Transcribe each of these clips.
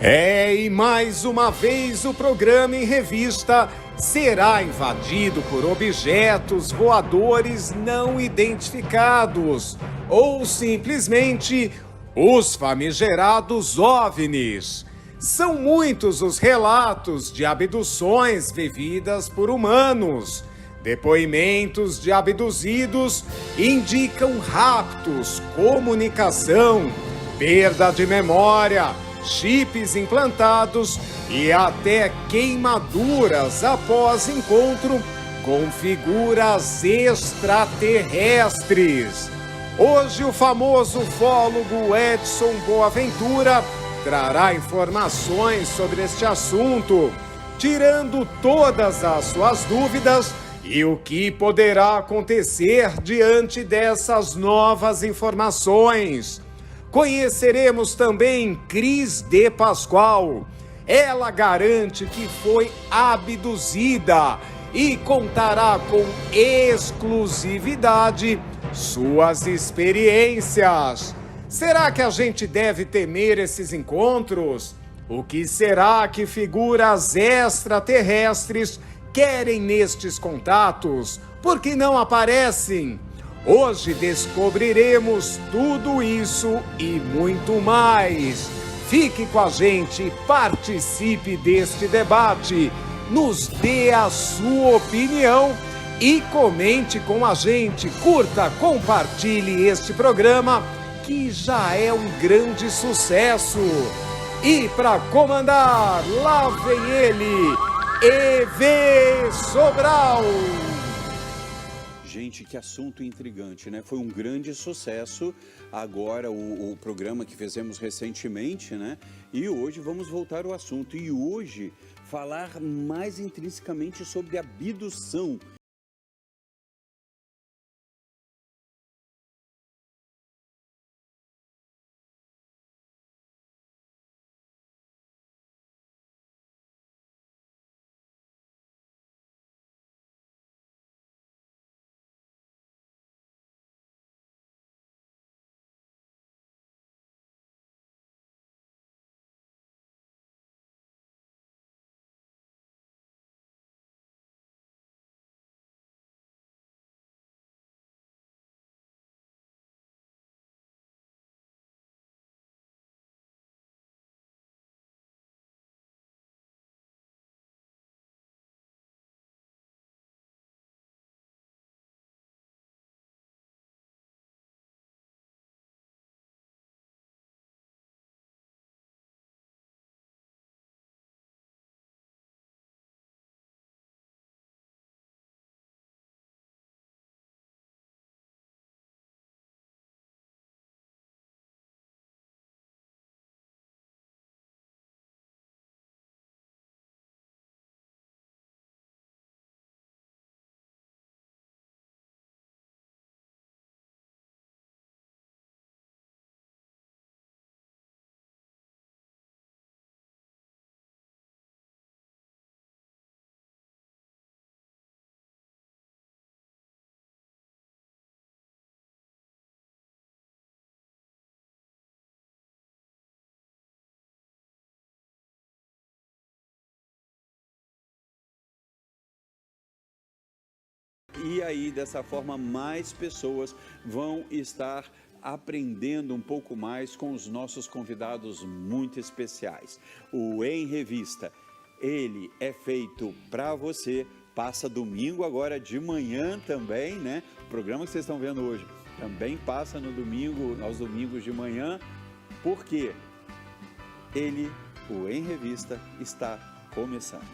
E mais uma vez o programa em revista será invadido por objetos voadores não identificados ou simplesmente os famigerados OVNIs. São muitos os relatos de abduções vividas por humanos. Depoimentos de abduzidos indicam raptos, comunicação, perda de memória, chips implantados e até queimaduras após encontro com figuras extraterrestres. Hoje o famoso ufólogo Edson Boaventura trará informações sobre este assunto, tirando todas as suas dúvidas e o que poderá acontecer diante dessas novas informações. Conheceremos também Cris de Pascoal. Ela garante que foi abduzida e contará com exclusividade suas experiências. Será que a gente deve temer esses encontros? O que será que figuras extraterrestres querem nestes contatos? Por que não aparecem? Hoje descobriremos tudo isso e muito mais. Fique com a gente, participe deste debate, nos dê a sua opinião e comente com a gente. Curta, compartilhe este programa que já é um grande sucesso. E para comandar, lá vem ele, EV Sobral. Gente, que assunto intrigante, né? Foi um grande sucesso agora o programa que fizemos recentemente, né? E hoje vamos voltar ao assunto. E hoje falar mais intrinsecamente sobre abdução. E aí, dessa forma, mais pessoas vão estar aprendendo um pouco mais com os nossos convidados muito especiais. O Em Revista, ele é feito para você, passa domingo agora de manhã também, né? O programa que vocês estão vendo hoje também passa no domingo, aos domingos de manhã, porque ele, o Em Revista, está começando.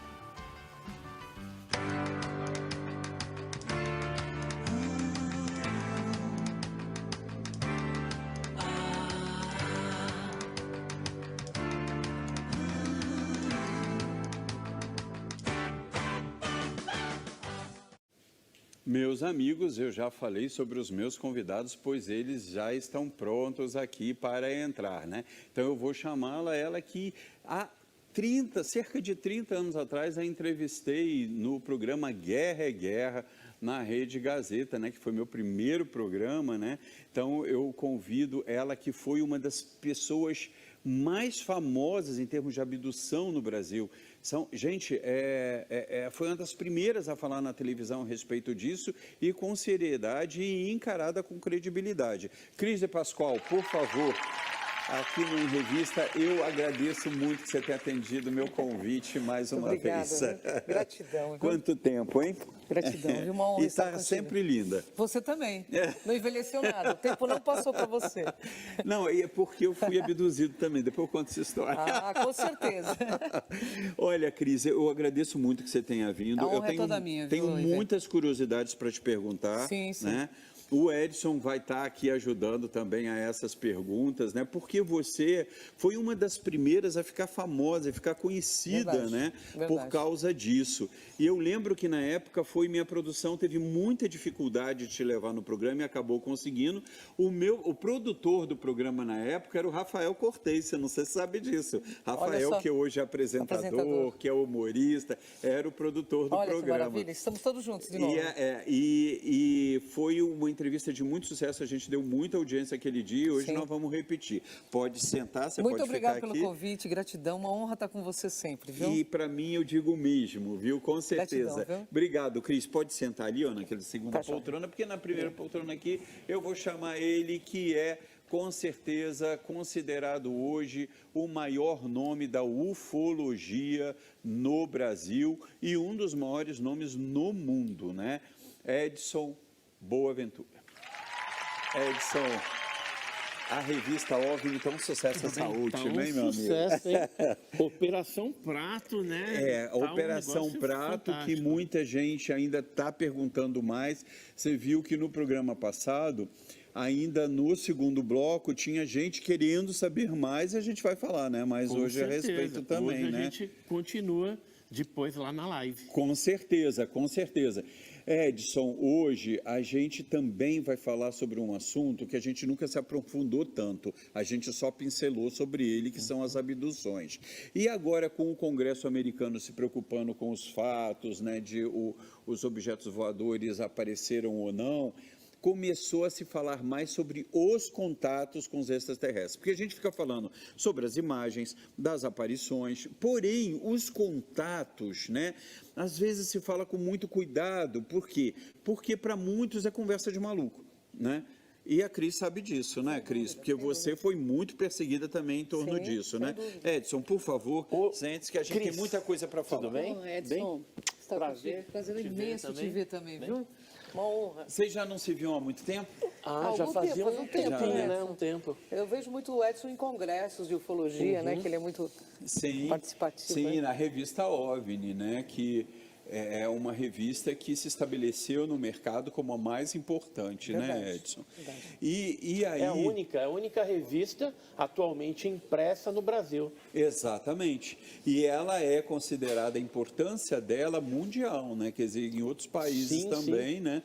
Meus amigos, eu já falei sobre os meus convidados, pois eles já estão prontos aqui para entrar, né? Então eu vou chamá-la, ela que há cerca de 30 anos atrás, a entrevistei no programa Guerra é Guerra, na Rede Gazeta, né? Que foi meu primeiro programa, né? Então eu convido ela, que foi uma das pessoas mais famosas em termos de abdução no Brasil. Gente, foi uma das primeiras a falar na televisão a respeito disso e com seriedade e encarada com credibilidade. Cris de Pascoal, por favor. Aqui no Em Revista, eu agradeço muito que você tenha atendido o meu convite mais uma vez. Gratidão. Viu? Quanto tempo, hein? Gratidão, viu? Uma honra E estar está contigo. sempre linda. Você também. Não envelheceu nada. O tempo não passou para você. Não, é porque eu fui abduzido também. Depois eu conto essa história. Ah, com certeza. Olha, Cris, eu agradeço muito que você tenha vindo. A honra Eu tenho, é toda minha, tenho viu, muitas curiosidades para te perguntar. Sim, sim. Né? O Edson vai estar aqui ajudando também a essas perguntas, né? Porque você foi uma das primeiras a ficar famosa, a ficar conhecida, Verdade, né? verdade. Por causa disso. E eu lembro que na época minha produção teve muita dificuldade de te levar no programa e acabou conseguindo. O produtor do programa na época era o Rafael Cortez, você não sei se sabe disso. Rafael, que hoje é apresentador, que é humorista, era o produtor do Olha programa. Que maravilha, estamos todos juntos de novo. E foi uma entrevista de muito sucesso, a gente deu muita audiência aquele dia e hoje Sim. nós vamos repetir. Pode sentar, você Muito pode ficar aqui. obrigada pelo convite, gratidão, uma honra estar com você sempre, viu? E para mim eu digo o mesmo, viu? Com certeza. Gratidão, viu? Obrigado, Cris. Pode sentar ali, ó, naquela segunda Tá poltrona, porque na primeira poltrona aqui eu vou chamar ele, que é com certeza considerado hoje o maior nome da ufologia no Brasil e um dos maiores nomes no mundo, né? Edson Boaventura. Edson, a revista OVNI tá um sucesso essa última, hein, meu amigo? Sucesso, hein? Operação Prato, né? A Operação Prato, que muita gente ainda está perguntando mais. Você viu que no programa passado, ainda no segundo bloco, tinha gente querendo saber mais e a gente vai falar, né? Mas Com hoje certeza. a respeito também, hoje né? A gente continua depois lá na live. Com certeza, com certeza. Edson, hoje a gente também vai falar sobre um assunto que a gente nunca se aprofundou tanto, a gente só pincelou sobre ele, que são as abduções. E agora, com o Congresso americano se preocupando com os fatos, né, de os objetos voadores apareceram ou não, começou a se falar mais sobre os contatos com os extraterrestres. Porque a gente fica falando sobre as imagens, das aparições, porém, os contatos, né? Às vezes se fala com muito cuidado. Por quê? Porque para muitos é conversa de maluco, né? E a Cris sabe disso, né, Cris? Porque você foi muito perseguida também em torno disso, né? Edson, por favor, sente-se que a gente tem muita coisa para falar. Tudo bem? Edson, está Prazer imenso te ver também, viu? Uma honra. Vocês já não se viam há muito tempo? Já fazia um tempinho, né? né? Um tempo. Eu vejo muito o Edson em congressos de ufologia, né? Que ele é muito participativo. Sim, né? na revista OVNI, né? Que é uma revista que se estabeleceu no mercado como a mais importante, né, Edson? Verdade. E aí... É a única revista atualmente impressa no Brasil. Exatamente. E ela é considerada, a importância dela mundial, né? Quer dizer, em outros países também, né?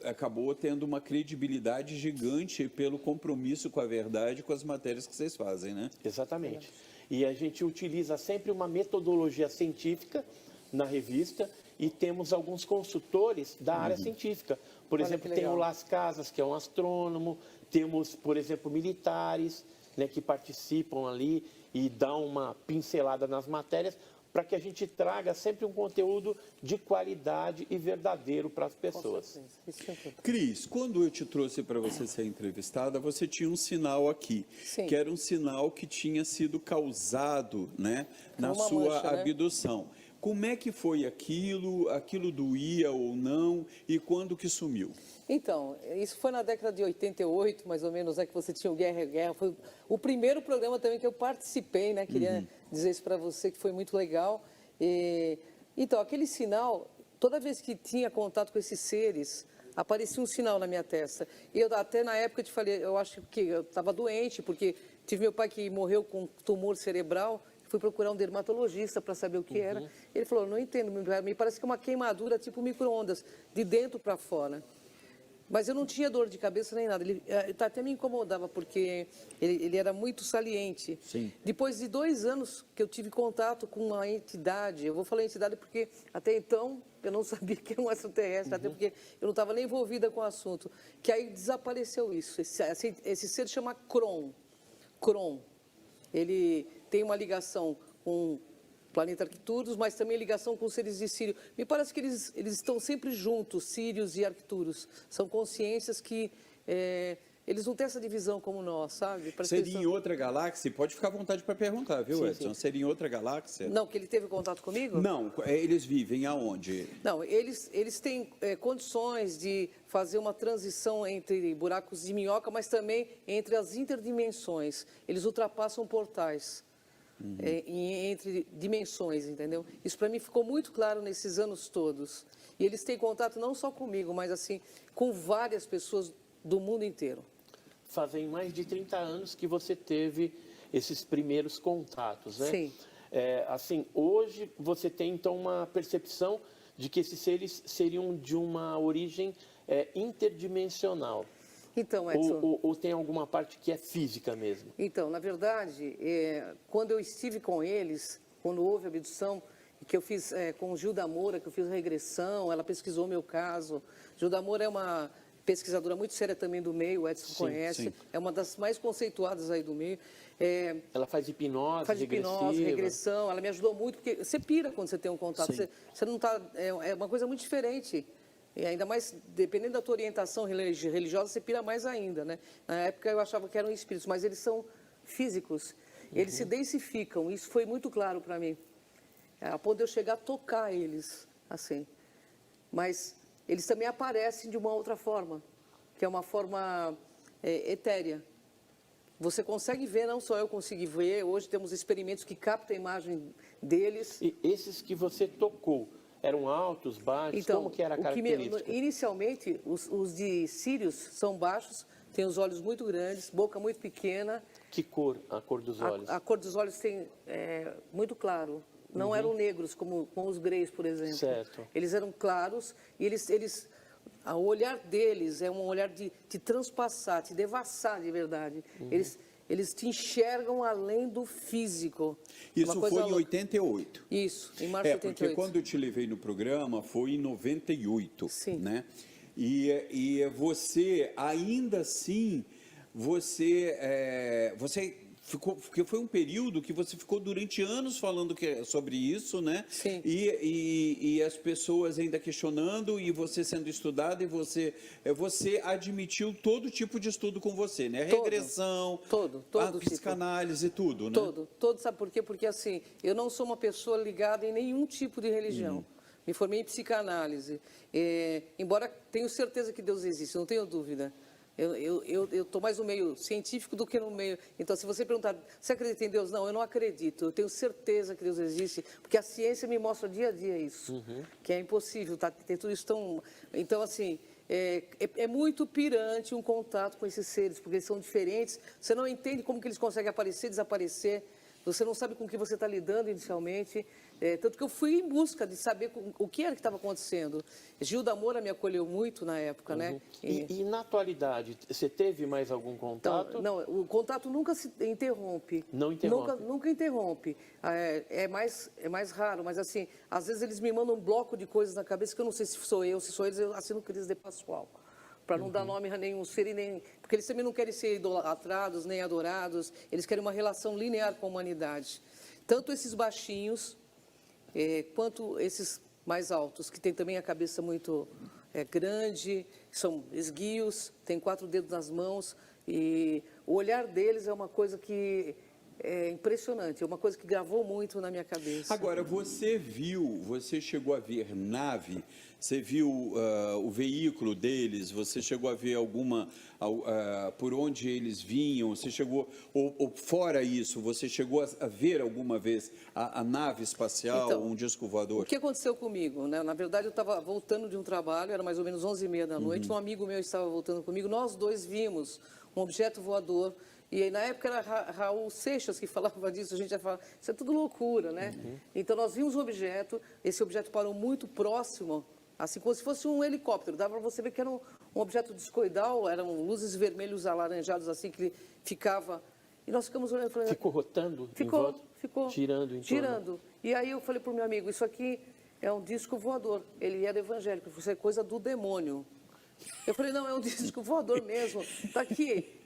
Acabou tendo uma credibilidade gigante pelo compromisso com a verdade, com as matérias que vocês fazem, né? Exatamente. E a gente utiliza sempre uma metodologia científica na revista e temos alguns consultores da área científica. Por exemplo, tem o Las Casas, que é um astrônomo, temos, por exemplo, militares, né, que participam ali e dão uma pincelada nas matérias para que a gente traga sempre um conteúdo de qualidade e verdadeiro para as pessoas. Cris, quando eu te trouxe para você ser entrevistada, você tinha um sinal aqui, que era um sinal que tinha sido causado, né, na sua abdução. Né? Como é que foi aquilo? Aquilo doía ou não? E quando que sumiu? Então, isso foi na década de 88, mais ou menos, né, que você tinha o Guerra é Guerra. Foi o primeiro programa também que eu participei, né? Queria dizer isso para você, que foi muito legal. Então, aquele sinal, toda vez que tinha contato com esses seres, aparecia um sinal na minha testa. E eu até na época te falei, eu acho que eu estava doente, porque tive meu pai que morreu com tumor cerebral. Fui procurar um dermatologista para saber o que era. Ele falou, não entendo, me parece que é uma queimadura tipo micro-ondas, de dentro para fora. Mas eu não tinha dor de cabeça nem nada. Ele até me incomodava, porque ele era muito saliente. Sim. Depois de 2 anos que eu tive contato com uma entidade, eu vou falar entidade porque até então eu não sabia que era um extraterrestre, até porque eu não estava nem envolvida com o assunto. Que aí desapareceu isso. Esse ser chama Kron. ele tem uma ligação com o planeta Arcturus, mas também ligação com os seres de Sírio. Me parece que eles estão sempre juntos, Sírios e Arcturus. São consciências que eles não têm essa divisão como nós, sabe? Parece seria em outra galáxia? Pode ficar à vontade para perguntar, viu, Edson? Seria em outra galáxia? Não, que ele teve contato comigo? Não, eles vivem aonde? Não, eles têm condições de fazer uma transição entre buracos de minhoca, mas também entre as interdimensões. Eles ultrapassam portais. Entre dimensões, entendeu? Isso para mim ficou muito claro nesses anos todos. E eles têm contato não só comigo, mas assim, com várias pessoas do mundo inteiro. Fazem mais de 30 anos que você teve esses primeiros contatos, né? Sim. Assim, hoje você tem então uma percepção de que esses seres seriam de uma origem interdimensional. Então, Edson, ou tem alguma parte que é física mesmo? Então, na verdade, quando eu estive com eles, quando houve a abdução, que eu fiz com Gilda Moura, que eu fiz regressão, ela pesquisou meu caso. Gilda Moura é uma pesquisadora muito séria também do meio, o Edson conhece, sim. É uma das mais conceituadas aí do meio. Ela faz hipnose, regressão, ela me ajudou muito, porque você pira quando você tem um contato, você não está... É uma coisa muito diferente. E ainda mais, dependendo da tua orientação religiosa, você pira mais ainda, né? Na época eu achava que eram espíritos, mas eles são físicos. Eles se densificam, isso foi muito claro para mim. A ponto de eu chegar a tocar eles, assim. Mas eles também aparecem de uma outra forma, que é uma forma etérea. Você consegue ver, não só eu consegui ver, hoje temos experimentos que captam a imagem deles. E esses que você tocou, eram altos, baixos? Então, como que era a característica? Inicialmente, os de Sírios são baixos, têm os olhos muito grandes, boca muito pequena. Que cor, a cor dos olhos? A cor dos olhos tem muito claro. Não eram negros, como os greys, por exemplo. Certo. Eles eram claros e o olhar deles é um olhar de te transpassar, te devassar de verdade. Eles te enxergam além do físico. Isso foi em 88? Isso, em março de 88. Porque quando eu te levei no programa foi em 98, sim. Né? E você, ainda assim, você ficou, porque foi um período que você ficou durante anos falando sobre isso, né? Sim. E as pessoas ainda questionando e você sendo estudado e você admitiu todo tipo de estudo com você, né? Regressão, a psicanálise, tudo, né? Todo, sabe por quê? Porque assim, eu não sou uma pessoa ligada em nenhum tipo de religião. Me formei em psicanálise. Embora tenho certeza que Deus existe, não tenho dúvida. Eu estou mais no meio científico do que no meio... Então, se você perguntar, você acredita em Deus? Não, eu não acredito. Eu tenho certeza que Deus existe, porque a ciência me mostra dia a dia isso, que é impossível, tá? Tem tudo isso tão... Então, assim, é muito pirante um contato com esses seres, porque eles são diferentes. Você não entende como que eles conseguem aparecer, desaparecer. Você não sabe com o que você está lidando inicialmente. Tanto que eu fui em busca de saber o que era que estava acontecendo. Gilda Moura me acolheu muito na época, né? E na atualidade, você teve mais algum contato? Então, não, o contato nunca se interrompe. Não interrompe? Nunca interrompe. É mais raro, mas assim, às vezes eles me mandam um bloco de coisas na cabeça que eu não sei se sou eu, se sou eles, eu assino crise de Pascoal. Para não dar nome a nenhum ser e nem... Porque eles também não querem ser idolatrados, nem adorados, eles querem uma relação linear com a humanidade. Tanto esses baixinhos, quanto esses mais altos, que têm também a cabeça muito grande, são esguios, têm 4 dedos nas mãos, e o olhar deles é uma coisa que é impressionante, é uma coisa que gravou muito na minha cabeça. Agora, você chegou a ver nave, você viu o veículo deles, você chegou a ver por onde eles vinham, você chegou, ou fora isso, você chegou a ver alguma vez a nave espacial, então, um disco voador? O que aconteceu comigo, né? Na verdade, eu estava voltando de um trabalho, era mais ou menos 11h30 da noite, um amigo meu estava voltando comigo, nós dois vimos um objeto voador. E aí, na época era Raul Seixas que falava disso, a gente já falava, isso é tudo loucura, né? Então nós vimos um objeto, esse objeto parou muito próximo, assim como se fosse um helicóptero, dava para você ver que era um objeto discoidal, eram luzes vermelhos alaranjados assim, que ele ficava... E nós ficamos olhando... Falando, ficou rotando? Ficou. Girando em torno? Girando. E aí eu falei para o meu amigo, isso aqui é um disco voador, ele era evangélico, isso é coisa do demônio. Eu falei, não, é um disco voador mesmo. Tá aqui.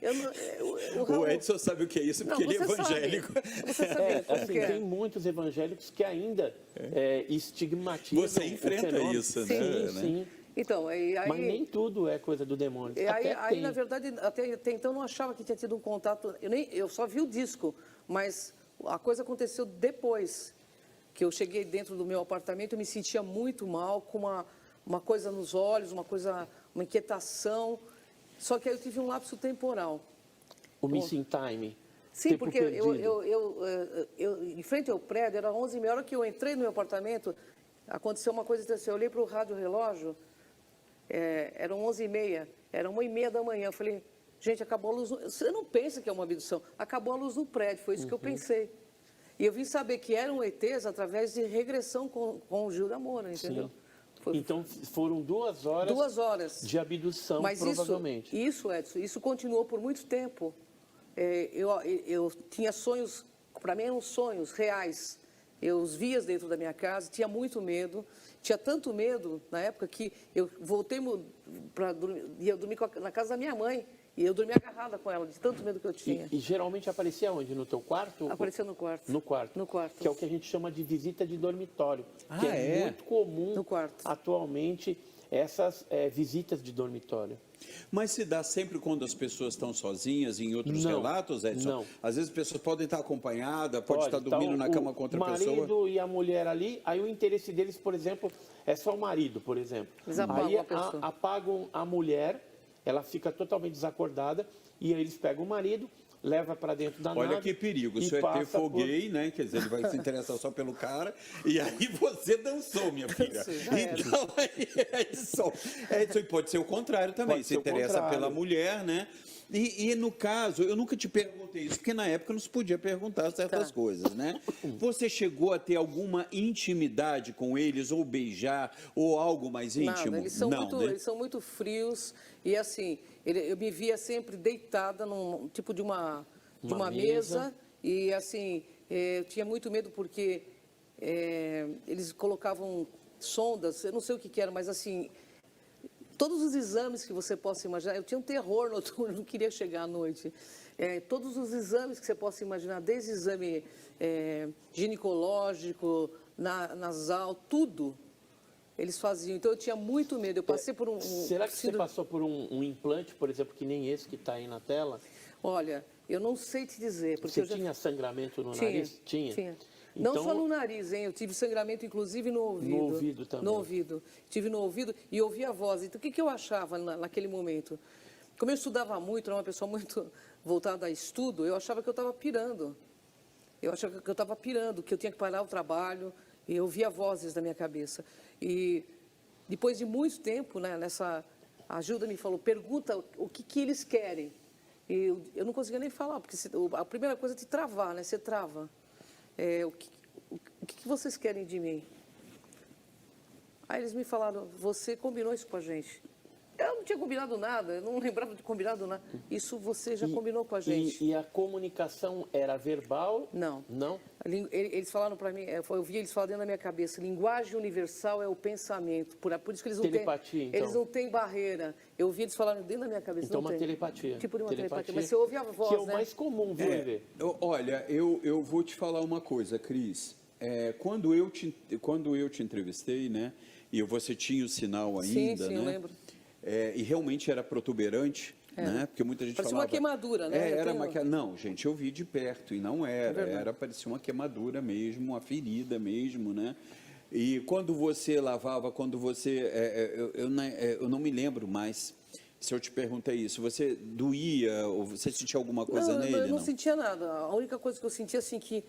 O Edson sabe o que é isso, porque ele é evangélico. Você sabe como que é. Tem muitos evangélicos que ainda estigmatizam. Você enfrenta isso, né? Sim. Então, aí, mas nem tudo é coisa do demônio. Aí na verdade, até então eu não achava que tinha tido um contato. Eu só vi o disco, mas a coisa aconteceu depois que eu cheguei dentro do meu apartamento. Eu me sentia muito mal, com uma coisa nos olhos, uma inquietação. Só que aí eu tive um lapso temporal. O missing time. Sim, porque eu em frente ao prédio, era 11h30, a hora que eu entrei no meu apartamento, aconteceu uma coisa assim, eu olhei para o rádio relógio, eram 11h30, era 1h30 da manhã, eu falei, gente, acabou a luz, você não pensa que é uma abdução, acabou a luz no prédio, foi isso que eu pensei. E eu vim saber que eram ETs através de regressão com o Gil da Moura, entendeu? Então, foram 2 horas, 2 horas de abdução, mas provavelmente. Isso, Edson, isso continuou por muito tempo. Eu tinha sonhos, para mim eram sonhos reais. Eu os via dentro da minha casa, tinha muito medo. Tinha tanto medo, na época, que eu voltei para dormir, ia dormir na casa da minha mãe. E eu dormia agarrada com ela, de tanto medo que eu tinha. E geralmente aparecia onde? No teu quarto? Aparecia no quarto. No quarto. No quarto. Que é o que a gente chama de visita de dormitório. Que é muito comum no quarto. Atualmente essas visitas de dormitório. Mas se dá sempre quando as pessoas estão sozinhas, em outros relatos, Edson? Não. Às vezes as pessoas podem estar acompanhadas, pode estar dormindo na cama com outra pessoa. O marido e a mulher ali, aí o interesse deles, por exemplo, é só o marido, por exemplo. Eles apagam aí a pessoa. Apagam a mulher, ela fica totalmente desacordada, e aí eles pegam o marido, leva para dentro da nave. Olha que perigo, se o ET for gay, né? Quer dizer, ele vai se interessar só pelo cara, e aí você dançou, minha filha. Então, Edson, pode ser o contrário também, se interessa pela mulher, né? E no caso, eu nunca te perguntei isso, porque na época não se podia perguntar certas coisas, né? Você chegou a ter alguma intimidade com eles, ou beijar, ou algo mais íntimo? Nada, eles são muito frios, e assim, eu me via sempre deitada num tipo de uma mesa, e assim, eu tinha muito medo porque eles colocavam sondas, eu não sei o que era, mas assim, todos os exames que você possa imaginar, eu tinha um terror noturno, não queria chegar à noite. Todos os exames que você possa imaginar, desde exame ginecológico, nasal, tudo, eles faziam. Então eu tinha muito medo, eu passei por Será que você passou por um implante, por exemplo, que nem esse que está aí na tela? Olha, eu não sei te dizer. Porque você tinha sangramento no nariz? Tinha. Então, não só no nariz, hein? Eu tive sangramento, inclusive, no ouvido. No ouvido também. No ouvido. Tive no ouvido e ouvia a voz. Então, o que eu achava naquele momento? Como eu estudava muito, era uma pessoa muito voltada a estudo, eu achava que eu estava pirando. Eu achava que eu estava pirando, que eu tinha que parar o trabalho, e eu ouvia vozes na minha cabeça. E depois de muito tempo, né, a Gilda me falou, pergunta o que eles querem. E eu não conseguia nem falar, porque a primeira coisa é te travar, né? Você trava. O que vocês querem de mim? Aí eles me falaram, você combinou isso com a gente. Eu não tinha combinado nada, eu não lembrava de combinado nada. Isso você já combinou com a gente. E a comunicação era verbal? Não. Não? Eles falaram para mim, eu vi eles falando dentro da minha cabeça, linguagem universal é o pensamento. Por isso que eles não telepatia, têm, eles não têm barreira. Eu vi eles falando dentro da minha cabeça. Então, não uma tem. telepatia. Tipo de uma telepatia. Mas você ouve a voz, que é o mais comum, viu, Ivê? Olha, eu vou te falar uma coisa, Cris. Quando eu te entrevistei, né, e você tinha o sinal ainda, sim, né? Eu lembro. E realmente era protuberante, né? Porque muita gente parecia falava... uma queimadura, né? Não, gente, eu vi de perto e não era. Parecia uma queimadura mesmo, uma ferida mesmo, né? E quando você lavava, eu não me lembro mais se eu te perguntei isso. Você doía ou você sentia alguma coisa nele? Eu não sentia nada. A única coisa que eu sentia, assim, que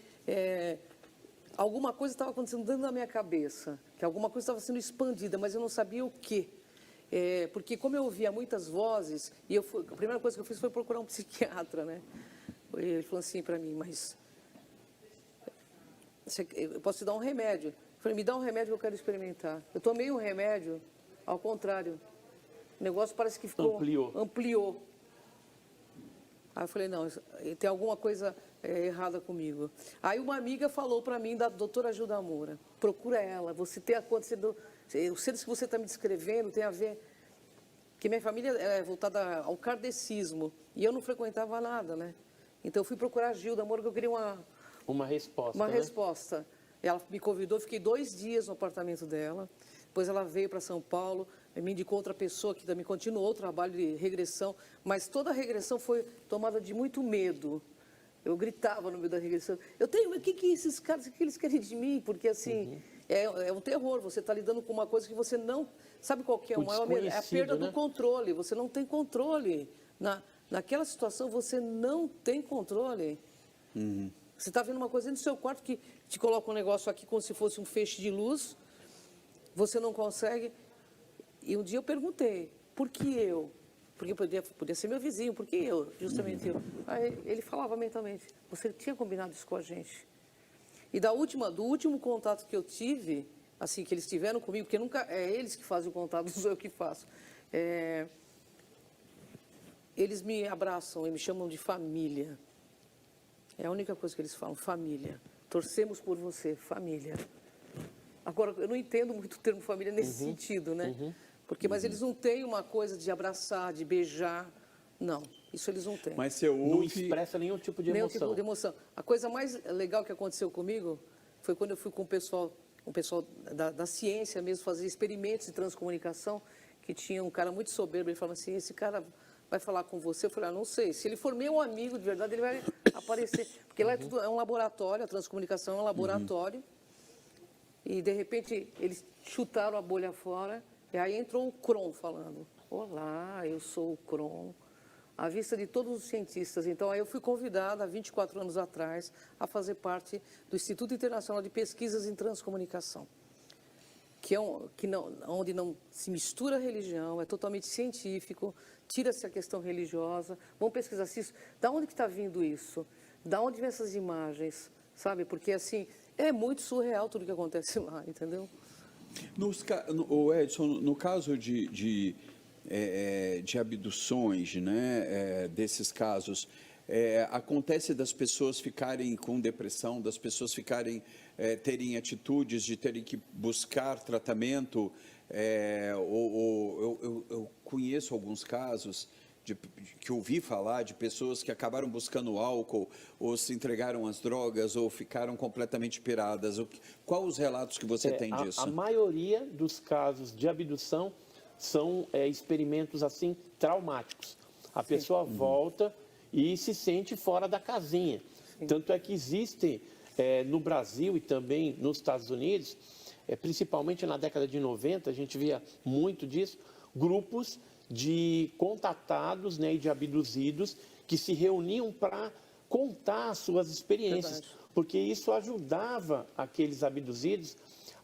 alguma coisa estava acontecendo dentro da minha cabeça, que alguma coisa estava sendo expandida, mas eu não sabia o quê. Porque como eu ouvia muitas vozes, a primeira coisa que eu fiz foi procurar um psiquiatra, né? Ele falou assim para mim, mas eu posso te dar um remédio? Eu falei, me dá um remédio que eu quero experimentar. Eu tomei um remédio, ao contrário, o negócio parece que ficou... Ampliou. Aí eu falei, não, tem alguma coisa errada comigo. Aí uma amiga falou para mim, da doutora Gilda Moura, procura ela, você tem acontecido... Os seres que você está me descrevendo tem a ver... Porque minha família é voltada ao kardecismo e eu não frequentava nada, né? Então eu fui procurar a Gilda Moura, que eu queria uma resposta. uma né? resposta. Ela me convidou, fiquei 2 dias no apartamento dela. Depois ela veio para São Paulo, me indicou outra pessoa que também continuou o trabalho de regressão, mas toda a regressão foi tomada de muito medo. Eu gritava no meio da regressão, o que esses caras, o que eles querem de mim? Porque assim, é um terror, você está lidando com uma coisa que você não... Sabe qual que é o maior medo? É a perda do controle, você não tem controle. Naquela situação você não tem controle. Você está vendo uma coisa dentro do seu quarto que te coloca um negócio aqui como se fosse um feixe de luz, você não consegue. E um dia eu perguntei, por que eu? Porque podia ser meu vizinho, por que eu? Justamente eu. Aí ele falava mentalmente, você tinha combinado isso com a gente. E do último contato que eu tive, assim, que eles tiveram comigo, porque nunca é eles que fazem o contato, não sou eu que faço. Eles me abraçam e me chamam de família. É a única coisa que eles falam, família. Torcemos por você, família. Agora, eu não entendo muito o termo família nesse sentido, né? Mas eles não têm uma coisa de abraçar, de beijar. Não, isso eles não têm. Mas você ouve... Não expressa nenhum tipo de emoção. Nenhum tipo de emoção. A coisa mais legal que aconteceu comigo foi quando eu fui com o pessoal da ciência mesmo, fazer experimentos de transcomunicação, que tinha um cara muito soberbo, ele falava assim, esse cara vai falar com você? Eu falei, não sei. Se ele for meu amigo de verdade, ele vai aparecer. Porque lá é um laboratório, a transcomunicação é um laboratório. E, de repente, eles chutaram a bolha fora, e aí entrou o Kron falando, olá, eu sou o Kron, à vista de todos os cientistas. Então, aí eu fui convidada, há 24 anos atrás, a fazer parte do Instituto Internacional de Pesquisas em Transcomunicação, onde não se mistura a religião, é totalmente científico, tira-se a questão religiosa, vamos pesquisar isso. Da onde que está vindo isso? Da onde vem essas imagens? Sabe? Porque, assim, é muito surreal tudo que acontece lá, entendeu? Edson, no caso de abduções, né, desses casos, acontece das pessoas ficarem com depressão, das pessoas terem atitudes de terem que buscar tratamento. Eu conheço alguns casos que ouvi falar de pessoas que acabaram buscando álcool, ou se entregaram às drogas, ou ficaram completamente piradas. Quais os relatos que você tem disso? A maioria dos casos de abdução são experimentos assim traumáticos. A pessoa volta e se sente fora da casinha. Tanto é que existem no Brasil e também nos Estados Unidos, principalmente na década de 90, a gente via muito disso, grupos de contatados, né, e de abduzidos que se reuniam para contar as suas experiências, porque isso ajudava aqueles abduzidos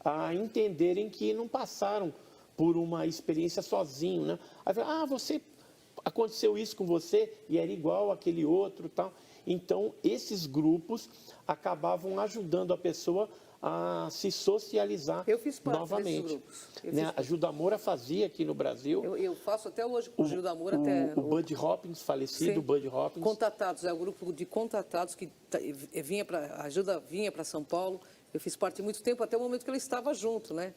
a entenderem que não passaram por uma experiência sozinho, né? Aí fala, aconteceu isso com você e era igual aquele outro, tal. Então, esses grupos acabavam ajudando a pessoa a se socializar novamente. Eu fiz parte desses grupos. A Gilda Moura fazia aqui no Brasil. Eu faço até hoje com o Gilda Moura. O Bud Hopkins, falecido, Bud Hopkins. Contatados, é o grupo de contatados que a Gilda vinha para São Paulo. Eu fiz parte muito tempo, até o momento que ela estava junto, né?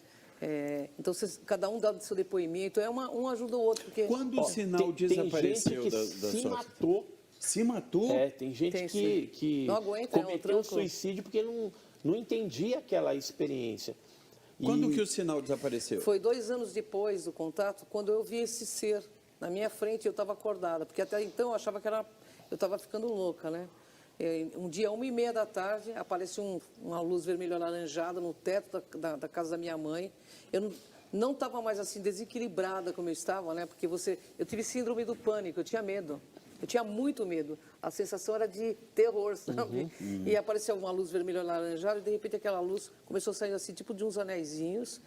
Então, cada um dá o seu depoimento, um ajuda o outro. Porque... Quando o sinal desapareceu tem gente que se matou. Se matou? Tem gente que não aguenta, cometeu suicídio porque não entendia aquela experiência. Quando que o sinal desapareceu? Foi 2 anos depois do contato, quando eu vi esse ser na minha frente, eu estava acordada, porque até então eu achava que eu estava ficando louca, né? Um dia, 1h30 da tarde, apareceu uma luz vermelho alaranjada no teto da casa da minha mãe. Eu não estava mais assim desequilibrada como eu estava, né? Porque eu tive síndrome do pânico, eu tinha medo. Eu tinha muito medo. A sensação era de terror, sabe? E apareceu uma luz vermelha alaranjada e, de repente, aquela luz começou a sair assim, tipo de uns anéisinhos.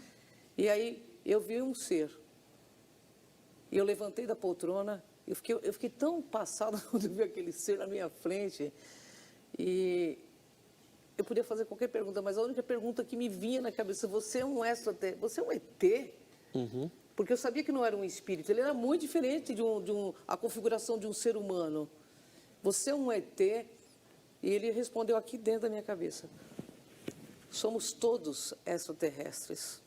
E aí eu vi um ser. E eu levantei da poltrona. Eu fiquei tão passada quando eu vi aquele ser na minha frente. E eu podia fazer qualquer pergunta, mas a única pergunta que me vinha na cabeça, você é um extraterrestre? Você é um ET? Porque eu sabia que não era um espírito, ele era muito diferente a configuração de um ser humano. Você é um ET? E ele respondeu aqui dentro da minha cabeça, somos todos extraterrestres.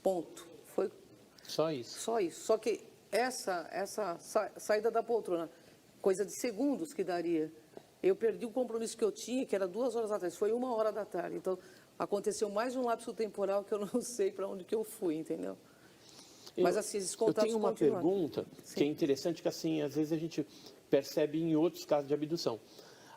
Ponto. Só isso. Só isso. Só que essa saída da poltrona, coisa de segundos que daria. Eu perdi o compromisso que eu tinha, que era 2 horas atrás, foi 1h da tarde. Então, aconteceu mais um lapso temporal que eu não sei para onde que eu fui, entendeu? Mas assim, esses contatos eu tenho uma continuam. pergunta Sim. que é interessante, que assim, às vezes a gente percebe em outros casos de abdução.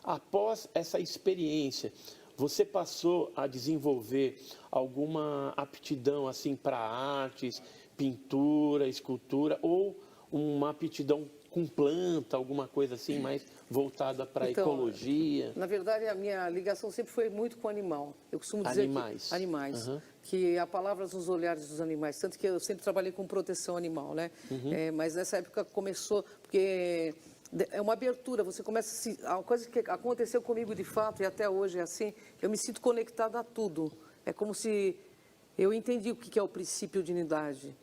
Após essa experiência, você passou a desenvolver alguma aptidão assim para artes, pintura, escultura, ou uma aptidão com planta, alguma coisa assim mais voltada para a ecologia? Na verdade, a minha ligação sempre foi muito com o animal. Eu costumo dizer Animais. Animais. Que há palavras nos olhares dos animais. Tanto que eu sempre trabalhei com proteção animal, né? Mas nessa época começou, porque é uma abertura, você começa a se... A coisa que aconteceu comigo de fato, e até hoje é assim, eu me sinto conectada a tudo. É como se eu entendi o que é o princípio de unidade.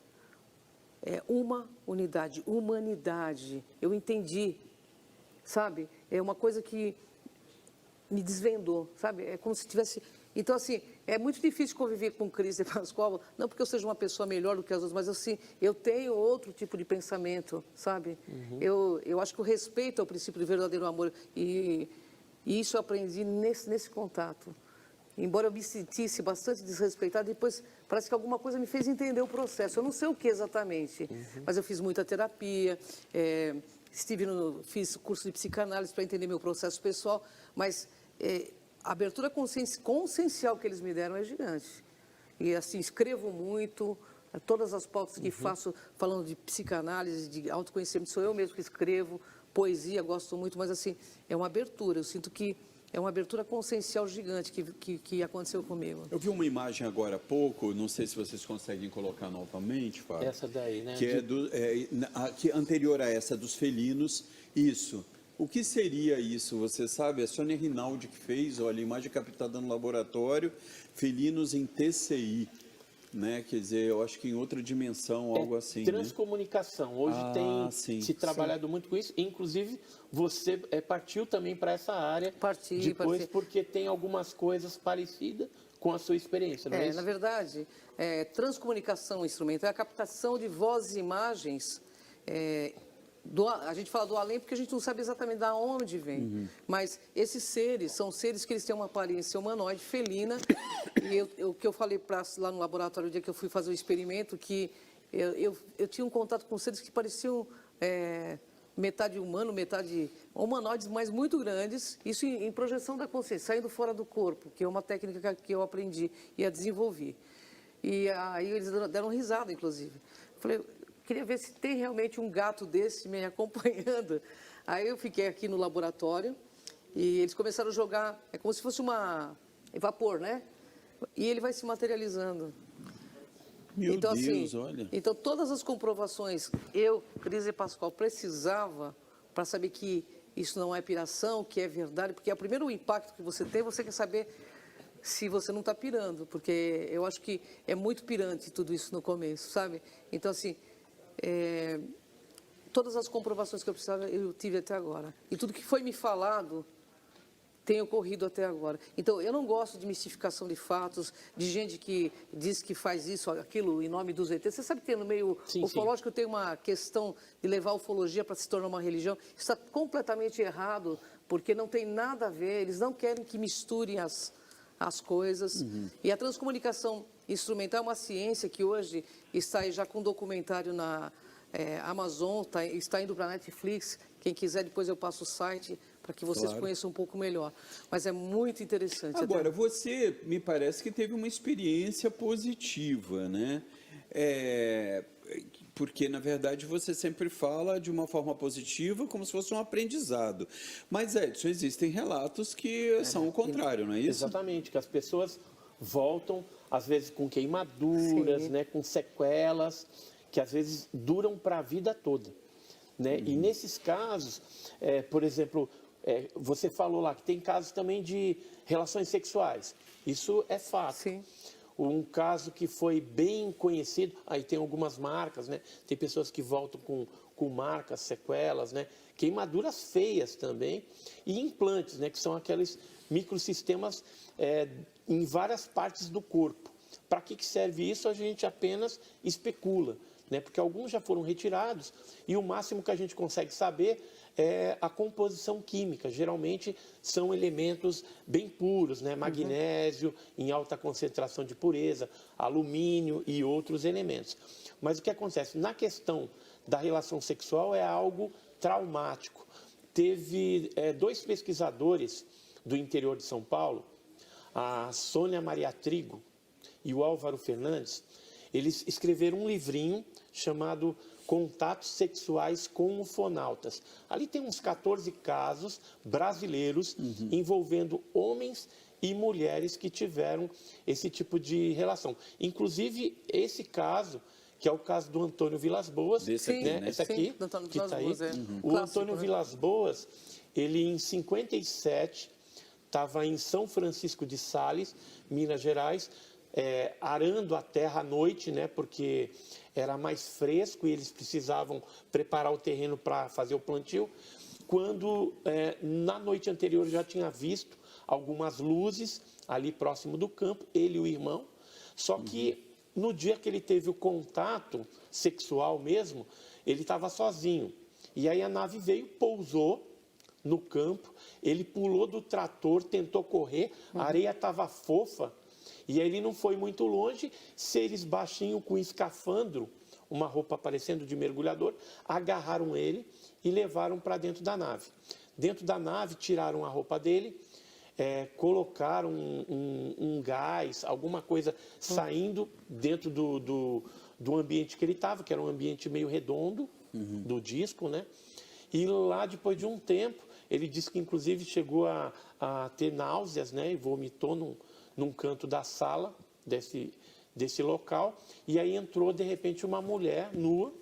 É uma unidade, humanidade. Eu entendi, sabe? É uma coisa que me desvendou, sabe? É como se tivesse... Então, assim, é muito difícil conviver com Cris de Pascoal, não porque eu seja uma pessoa melhor do que as outras, mas assim, eu tenho outro tipo de pensamento, sabe? Eu acho que o respeito ao princípio do verdadeiro amor, e isso eu aprendi nesse contato. Embora eu me sentisse bastante desrespeitada, depois parece que alguma coisa me fez entender o processo. Eu não sei o que exatamente, mas eu fiz muita terapia, fiz curso de psicanálise para entender meu processo pessoal, mas a abertura consciencial que eles me deram é gigante. E assim, escrevo muito, todas as pautas que faço falando de psicanálise, de autoconhecimento, sou eu mesmo que escrevo, poesia, gosto muito, mas assim, é uma abertura, eu sinto que é uma abertura consciencial gigante que aconteceu comigo. Eu vi uma imagem agora há pouco, não sei se vocês conseguem colocar novamente, Fábio. Essa daí, né? Que que anterior a essa dos felinos, isso. O que seria isso, você sabe? A Sônia Rinaldi que fez, olha, imagem captada no laboratório, felinos em TCI, né? Quer dizer, eu acho que em outra dimensão, algo assim, transcomunicação. Né? Hoje tem se trabalhado muito com isso. Inclusive, você partiu também para essa área depois, porque tem algumas coisas parecidas com a sua experiência, não é isso? Na verdade, transcomunicação instrumental é a captação de vozes e imagens. A gente fala do além porque a gente não sabe exatamente de onde vem, mas esses seres são seres que eles têm uma aparência humanoide, felina, e o que eu falei lá no laboratório, o dia que eu fui fazer o experimento, que eu tinha um contato com seres que pareciam metade humano, metade humanoides, mas muito grandes, isso em projeção da consciência, saindo fora do corpo, que é uma técnica que eu aprendi e a desenvolvi. E aí eles deram risada, inclusive. Falei, queria ver se tem realmente um gato desse me acompanhando. Aí eu fiquei aqui no laboratório e eles começaram a jogar, é como se fosse vapor, né? E ele vai se materializando. Meu Deus, olha. Então, todas as comprovações, Cris e Pascoal, precisava para saber que isso não é piração, que é verdade, porque o primeiro impacto que você tem, você quer saber se você não está pirando, porque eu acho que é muito pirante tudo isso no começo, sabe? Então, assim, todas as comprovações que eu precisava, eu tive até agora. E tudo que foi me falado tem ocorrido até agora. Então, eu não gosto de mistificação de fatos, de gente que diz que faz isso, aquilo, em nome dos ETs. Você sabe que no meio ufológico tem uma questão de levar a ufologia para se tornar uma religião. Isso está completamente errado, porque não tem nada a ver, eles não querem que misturem as coisas. E a transcomunicação instrumental é uma ciência que hoje está aí já com um documentário na Amazon, está indo para a Netflix. Quem quiser, depois eu passo o site para que vocês conheçam um pouco melhor. Mas é muito interessante. Agora, você me parece que teve uma experiência positiva, né? Porque, na verdade, você sempre fala de uma forma positiva, como se fosse um aprendizado. Mas, Edson, existem relatos que são o contrário, não é isso? Exatamente, que as pessoas voltam, às vezes, com queimaduras, né, com sequelas, que às vezes duram para a vida toda. Né? E nesses casos, por exemplo, você falou lá que tem casos também de relações sexuais. Isso é fato. Sim. Um caso que foi bem conhecido, aí tem algumas marcas, né? Tem pessoas que voltam com marcas, sequelas, né? Queimaduras feias também, e implantes, né? Que são aqueles microsistemas em várias partes do corpo. Para que serve isso? A gente apenas especula, né? Porque alguns já foram retirados e o máximo que a gente consegue saber é a composição química. Geralmente são elementos bem puros, né? Magnésio em alta concentração de pureza, alumínio e outros elementos. Mas o que acontece? Na questão da relação sexual é algo traumático. Teve 2 pesquisadores do interior de São Paulo, a Sônia Maria Trigo e o Álvaro Fernandes, eles escreveram um livrinho chamado Contatos Sexuais com Ufonautas. Ali tem uns 14 casos brasileiros envolvendo homens e mulheres que tiveram esse tipo de relação. Inclusive, esse caso, que é o caso do Antônio Vilas Boas, Desse aqui, né? né? Esse aqui, do Antônio que Vilas está aí. Boas, O clássico, Antônio né? Vilas Boas, ele em 57 estava em São Francisco de Sales, Minas Gerais, arando a terra à noite, né? Porque era mais fresco e eles precisavam preparar o terreno para fazer o plantio. Quando na noite anterior já tinha visto algumas luzes ali próximo do campo, ele e o irmão. Só que no dia que ele teve o contato sexual mesmo, ele estava sozinho. E aí a nave veio, pousou no campo, ele pulou do trator, tentou correr, a areia estava fofa, e aí ele não foi muito longe, seres baixinhos com escafandro, uma roupa parecendo de mergulhador, agarraram ele e levaram para dentro da nave. Dentro da nave, tiraram a roupa dele, colocaram um gás, alguma coisa saindo dentro do ambiente que ele estava, que era um ambiente meio redondo, do disco, né? E lá, depois de um tempo, ele disse que inclusive chegou a ter náuseas, né? E vomitou num canto da sala desse local. E aí entrou, de repente, uma mulher nua.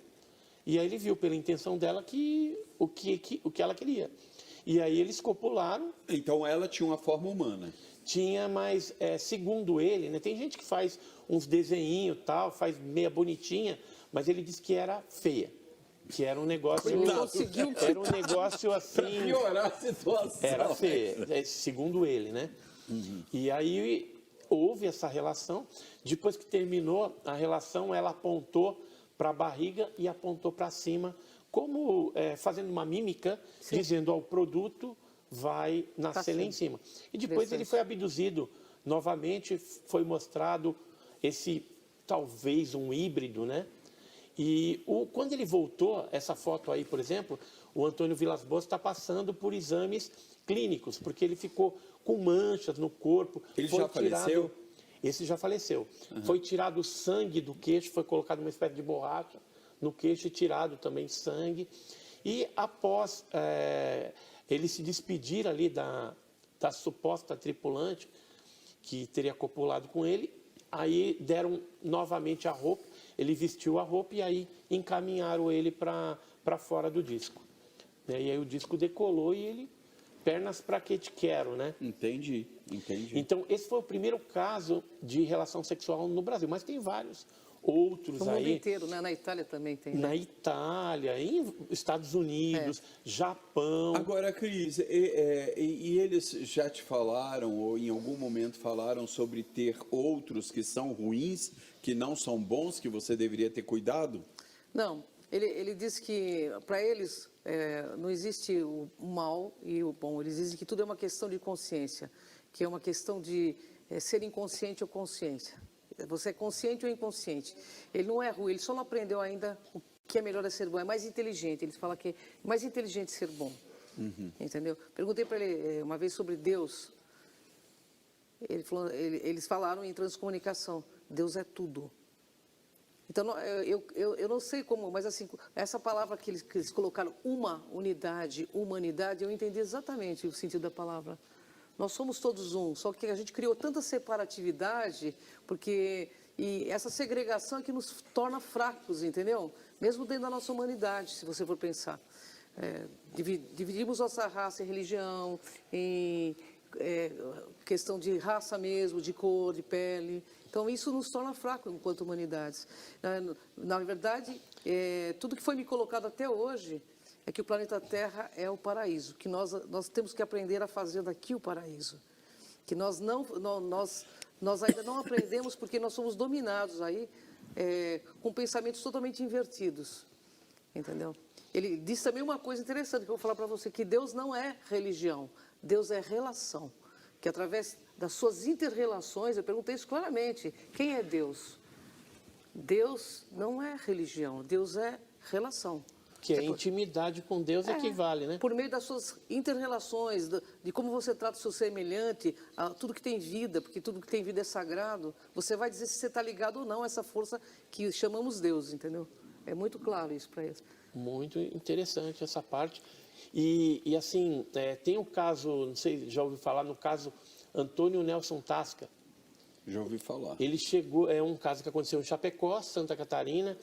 E aí ele viu, pela intenção dela, o que ela queria. E aí eles copularam. Então ela tinha uma forma humana. Tinha, mas segundo ele, né, tem gente que faz uns desenhinhos tal, faz meia bonitinha, mas ele disse que era feia. Que era um negócio. Era um negócio assim. Para piorar a situação. Era feia, segundo ele, né? E aí houve essa relação. Depois que terminou a relação, ela apontou para a barriga e apontou para cima, como fazendo uma mímica, dizendo ao produto vai nascer lá em cima. E depois ele foi abduzido novamente, foi mostrado talvez um híbrido, né? E quando ele voltou, essa foto aí, por exemplo, o Antônio Vilas Boas está passando por exames clínicos, porque ele ficou com manchas no corpo. Ele já faleceu? Esse já faleceu. Foi tirado o sangue do queixo, foi colocado uma espécie de borracha no queixo e tirado também sangue. E após ele se despedir ali da suposta tripulante que teria copulado com ele, aí deram novamente a roupa, ele vestiu a roupa e aí encaminharam ele para fora do disco. E aí o disco decolou e ele, pernas para que te quero, né? Entendi. Então, esse foi o primeiro caso de relação sexual no Brasil, mas tem vários outros no aí. mundo inteiro, né? Na Itália também tem. Na Itália, em Estados Unidos, Japão. Agora, Cris, e eles já te falaram, ou em algum momento falaram sobre ter outros que são ruins, que não são bons, que você deveria ter cuidado? Não, ele disse que para eles não existe o mal e o bom, eles dizem que tudo é uma questão de consciência, que é uma questão de ser inconsciente ou consciência. Você é consciente ou inconsciente. Ele não é ruim, ele só não aprendeu ainda o que é melhor é ser bom, é mais inteligente. Eles falam que é mais inteligente ser bom. Entendeu? Perguntei para ele uma vez sobre Deus. Eles falaram em transcomunicação. Deus é tudo. Então, eu não sei como, mas assim, essa palavra que eles colocaram, uma unidade, humanidade, eu entendi exatamente o sentido da palavra. Nós somos todos um, só que a gente criou tanta separatividade, e essa segregação é que nos torna fracos, entendeu? Mesmo dentro da nossa humanidade, se você for pensar. Dividimos nossa raça em religião, em questão de raça mesmo, de cor, de pele. Então, isso nos torna fracos enquanto humanidades. Na verdade, tudo que foi me colocado até hoje é que o planeta Terra é o paraíso, que nós temos que aprender a fazer daqui o paraíso. Que nós Nós ainda não aprendemos porque nós somos dominados aí com pensamentos totalmente invertidos, entendeu? Ele diz também uma coisa interessante que eu vou falar para você, que Deus não é religião, Deus é relação, que através das suas inter-relações, eu perguntei isso claramente, quem é Deus? Deus não é religião, Deus é relação. Que a intimidade com Deus equivale, né? Por meio das suas inter-relações, de como você trata o seu semelhante, a tudo que tem vida, porque tudo que tem vida é sagrado, você vai dizer se você está ligado ou não a essa força que chamamos Deus, entendeu? É muito claro isso para eles. Muito interessante essa parte. E assim, tem o caso, não sei, já ouviu falar no caso Antônio Nelson Tasca. Já ouvi falar. Ele chegou, é um caso que aconteceu em Chapecó, Santa Catarina,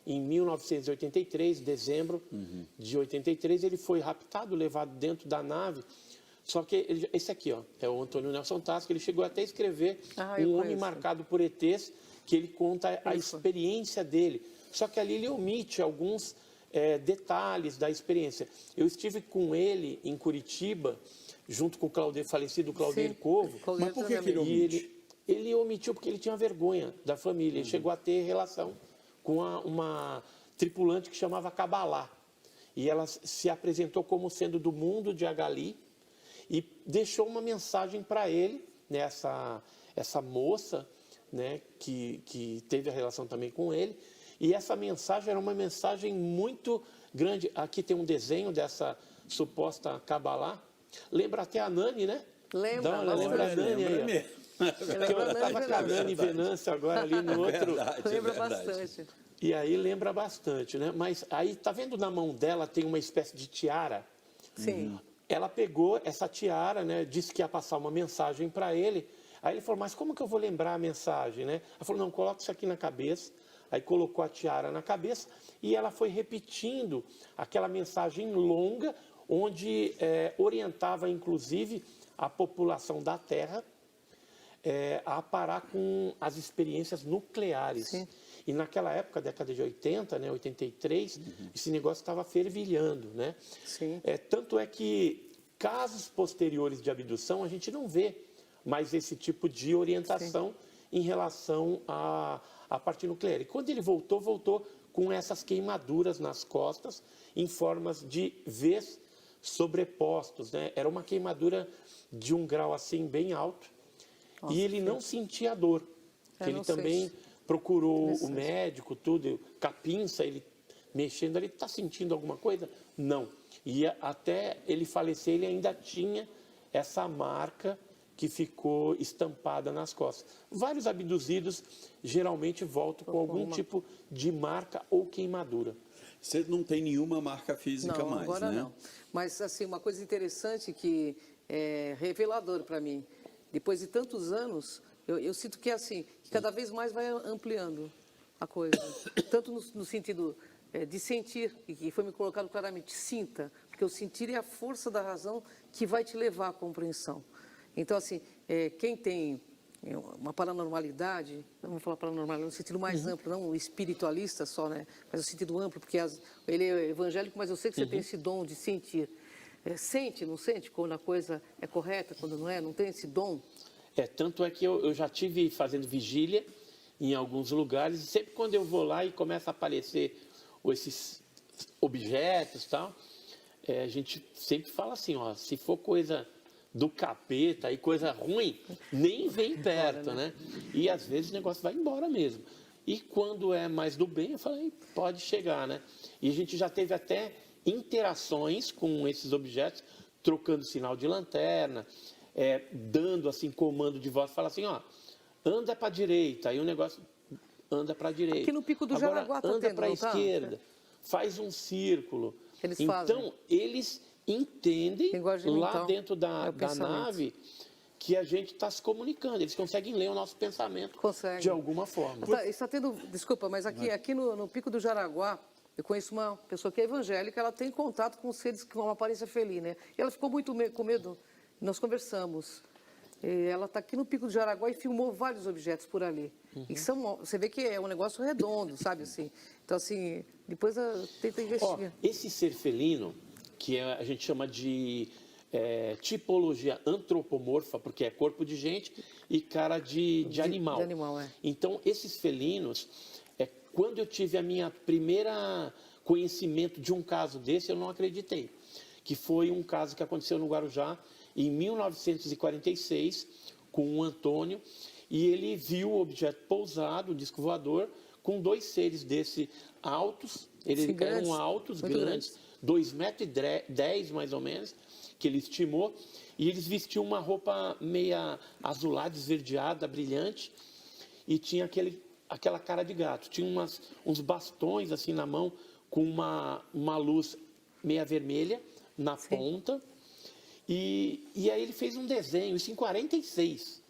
em 1983, dezembro de 83, ele foi raptado, levado dentro da nave. Só que esse aqui, ó, é o Antônio Nelson Tasca, ele chegou até a escrever Um Homem Marcado por ETs, que ele conta a experiência dele. Só que ali ele omite alguns detalhes da experiência. Eu estive com ele em Curitiba, junto com o falecido Claudir Covo. Mas por que ele omite? Ele omitiu porque ele tinha vergonha da família. Ele chegou a ter relação com uma tripulante que chamava Cabalá. E ela se apresentou como sendo do mundo de Agali e deixou uma mensagem para ele, né, essa moça, né, que teve a relação também com ele. E essa mensagem era uma mensagem muito grande. Aqui tem um desenho dessa suposta Cabalá. Lembra até a Nani, né? Lembra. Lembra a Nani aí, ó. Eu estava com a Nani Venâncio agora ali no outro. Lembra bastante. E aí lembra bastante, né? Mas aí, tá vendo na mão dela tem uma espécie de tiara? Sim. Ela pegou essa tiara, né? Disse que ia passar uma mensagem para ele. Aí ele falou, mas como que eu vou lembrar a mensagem, né? Ela falou, não, coloca isso aqui na cabeça. Aí colocou a tiara na cabeça e ela foi repetindo aquela mensagem longa, onde orientava, inclusive, a população da Terra a parar com as experiências nucleares. Sim. E naquela época, década de 80, né, 83, esse negócio estava fervilhando, né? Sim. Tanto é que casos posteriores de abdução, a gente não vê mais esse tipo de orientação em relação à parte nuclear. E quando ele voltou com essas queimaduras nas costas, em formas de Vs sobrepostos, né? Era uma queimadura de um grau assim bem alto. Nossa, e ele não sentia dor. Ele também procurou o médico, tudo, com a pinça, ele mexendo, ele está sentindo alguma coisa? Não. E até ele falecer, ele ainda tinha essa marca que ficou estampada nas costas. Vários abduzidos geralmente voltam com algum tipo de marca ou queimadura. Você não tem nenhuma marca física não, mais, agora né? Não. Mas, assim, uma coisa interessante que é revelador para mim, depois de tantos anos, eu sinto que é assim, que cada vez mais vai ampliando a coisa. Tanto no sentido de sentir, e que foi me colocado claramente, sinta, porque o sentir é a força da razão que vai te levar à compreensão. Então, assim, quem tem uma paranormalidade, não vou falar paranormal no sentido mais amplo, não o espiritualista só, né? Mas no sentido amplo, porque ele é evangélico, mas eu sei que você tem esse dom de sentir. Sente, não sente quando a coisa é correta, quando não é? Não tem esse dom? Tanto é que eu já tive fazendo vigília em alguns lugares, e sempre quando eu vou lá e começa a aparecer esses objetos e tal, a gente sempre fala assim, ó, se for coisa do capeta e coisa ruim, nem vem perto, né? E às vezes o negócio vai embora mesmo. E quando é mais do bem, eu falei, pode chegar, né? E a gente já teve até interações com esses objetos, trocando sinal de lanterna, dando assim comando de voz, fala assim, ó, anda para a direita, aí o negócio anda para a direita. Aqui no Pico do Jaraguá tá anda para a esquerda, faz um círculo. Eles então, fazem. Eles entendem lá dentro da nave que a gente está se comunicando. Eles conseguem ler o nosso pensamento de alguma forma. Está tendo, desculpa, mas aqui no Pico do Jaraguá, eu conheço uma pessoa que é evangélica, ela tem contato com seres com uma aparência felina, né? E ela ficou muito com medo, nós conversamos. Ela está aqui no Pico do Jaraguá e filmou vários objetos por ali. E você vê que é um negócio redondo, sabe assim? Então, assim, depois tenta investigar. Esse ser felino, que a gente chama de tipologia antropomorfa, porque é corpo de gente e cara de animal. De animal, é. Então, esses felinos, quando eu tive a minha primeira conhecimento de um caso desse, eu não acreditei. Que foi um caso que aconteceu no Guarujá, em 1946, com o Antônio, e ele viu o objeto pousado, o disco voador, com 2 seres desse altos, eles eram altos, grandes, 2,10 m mais ou menos, que ele estimou, e eles vestiam uma roupa meia azulada, esverdeada, brilhante, e tinha aquela cara de gato. Tinha uns bastões assim na mão, com uma luz meia vermelha na ponta, e aí ele fez um desenho, isso em 46,